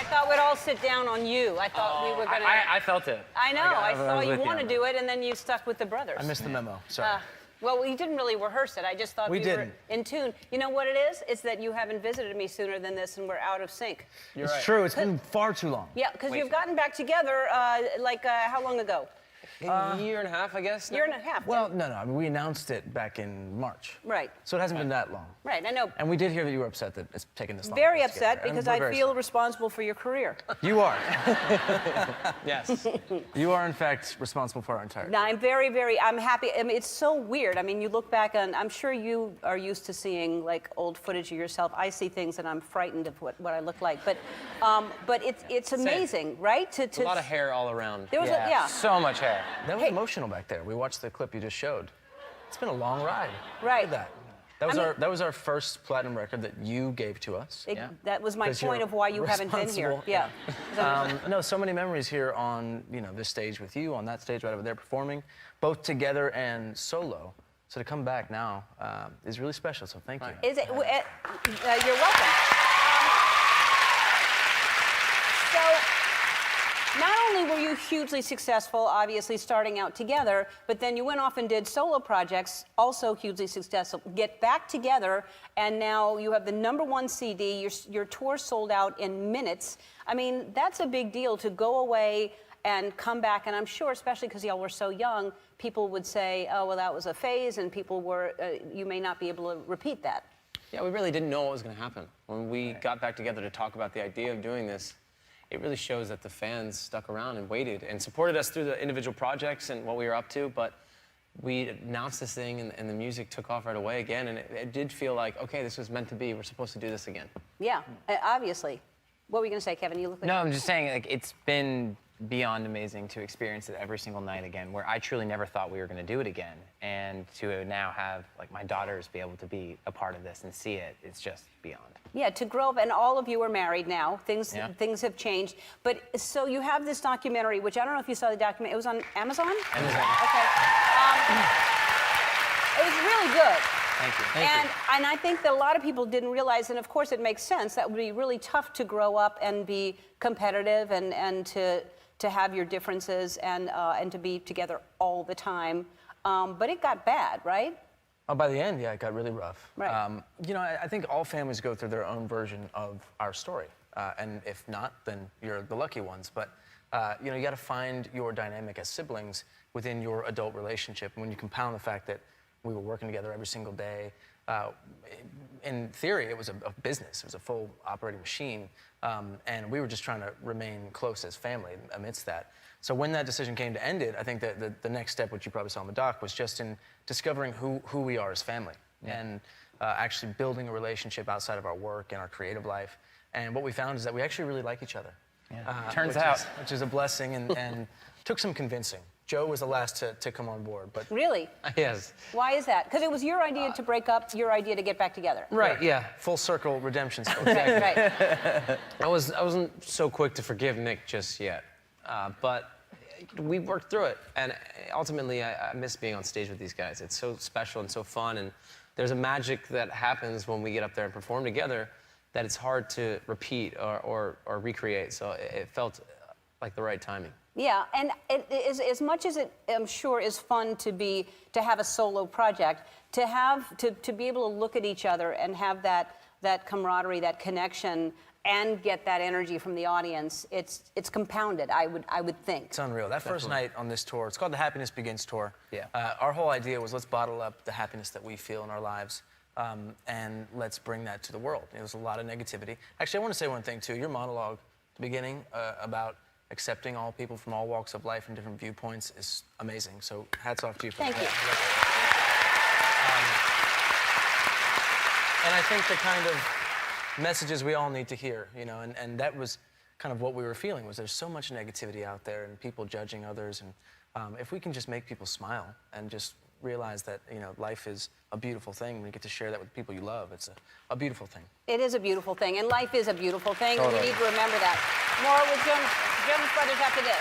thought we'd all sit down on you. I thought we were going to... I felt it. I know. I saw you want to it. do it, and then you stuck with the brothers. I missed the memo. Sorry. Well, we didn't really rehearse it. I just thought we were in tune. You know what it is? It's that you haven't visited me sooner than this, and we're out of sync. It's true. It's been far too long. Yeah, because you've gotten back together, how long ago? A year and a half, I guess. Year and a half. Well, no. I mean, we announced it back in March. Right. So it hasn't been that long. Right, I know. And we did hear that you were upset that it's taken this long. Very upset because I feel responsible for your career. You are. Yes. You are, in fact, responsible for our entire... No, I'm happy. I mean, it's so weird. I mean, you look back and I'm sure you are used to seeing, like, old footage of yourself. I see things and I'm frightened of what I look like. But it's amazing, right? A lot of hair all around. There was so much hair. That was emotional back there. We watched the clip you just showed. It's been a long ride. Right. Look at that. That was our first platinum record that you gave to us. That was my point of why you haven't been here. Yeah. No, so many memories here on this stage with you, on that stage right over there performing, both together and solo. So to come back now is really special. So thank you. Is it? You're welcome. Not only were you hugely successful, obviously, starting out together, but then you went off and did solo projects, also hugely successful. Get back together, and now you have the #1 CD. Your tour sold out in minutes. I mean, that's a big deal to go away and come back. And I'm sure, especially because y'all were so young, people would say, oh, well, that was a phase, and people were, you may not be able to repeat that. Yeah, we really didn't know what was going to happen. When we got back together to talk about the idea of doing this, it really shows that the fans stuck around and waited and supported us through the individual projects and what we were up to, but we announced this thing and the music took off right away again, and it did feel like, okay, this was meant to be. We're supposed to do this again. Yeah, obviously. What were you going to say, Kevin? You look like... No, I'm just saying, like, it's been beyond amazing to experience it every single night again, where I truly never thought we were going to do it again. And to now have, like, my daughters be able to be a part of this and see it, it's just beyond. Yeah, to grow up, and all of you are married now. Things have changed. But so you have this documentary, which I don't know if you saw the documentary. It was on Amazon? Amazon. Okay. It was really good. Thank you. And I think that a lot of people didn't realize, and of course it makes sense, that would be really tough to grow up and be competitive and to have your differences and to be together all the time. But it got bad, right? Oh, by the end, yeah, it got really rough. Right. I think all families go through their own version of our story. And if not, then you're the lucky ones. But, you got to find your dynamic as siblings within your adult relationship. And when you compound the fact that we were working together every single day, in theory, it was a business. It was a full operating machine. And we were just trying to remain close as family amidst that. So when that decision came to end it, I think that the next step, which you probably saw in the doc, was just in discovering who we are as family and actually building a relationship outside of our work and our creative life. And what we found is that we actually really like each other. Yeah. Turns out. Which is a blessing and took some convincing. Joe was the last to come on board, but... Really? Yes. Why is that? Because it was your idea to break up, your idea to get back together. Right, yeah. Full circle redemption story. Right. I wasn't so quick to forgive Nick just yet, but we worked through it, and ultimately I miss being on stage with these guys. It's so special and so fun, and there's a magic that happens when we get up there and perform together that it's hard to repeat or recreate, so it felt like the right timing. Yeah, and it is, as much as it, I'm sure, is fun to have a solo project, to be able to look at each other and have that camaraderie, that connection, and get that energy from the audience, it's compounded, I would think. It's unreal. That first night on this tour, it's called the Happiness Begins Tour. Yeah. Our whole idea was let's bottle up the happiness that we feel in our lives and let's bring that to the world. There's a lot of negativity. Actually, I want to say one thing, too. Your monologue at the beginning about accepting all people from all walks of life and different viewpoints is amazing. So hats off to you for that. Thank you. And I think the kind of messages we all need to hear, and that was kind of what we were feeling, was there's so much negativity out there and people judging others. And if we can just make people smile and just realize that, life is a beautiful thing, when you get to share that with people you love, it's a beautiful thing. It is a beautiful thing, and life is a beautiful thing, Totally. and we need to remember that. More with Jonas Brothers after this.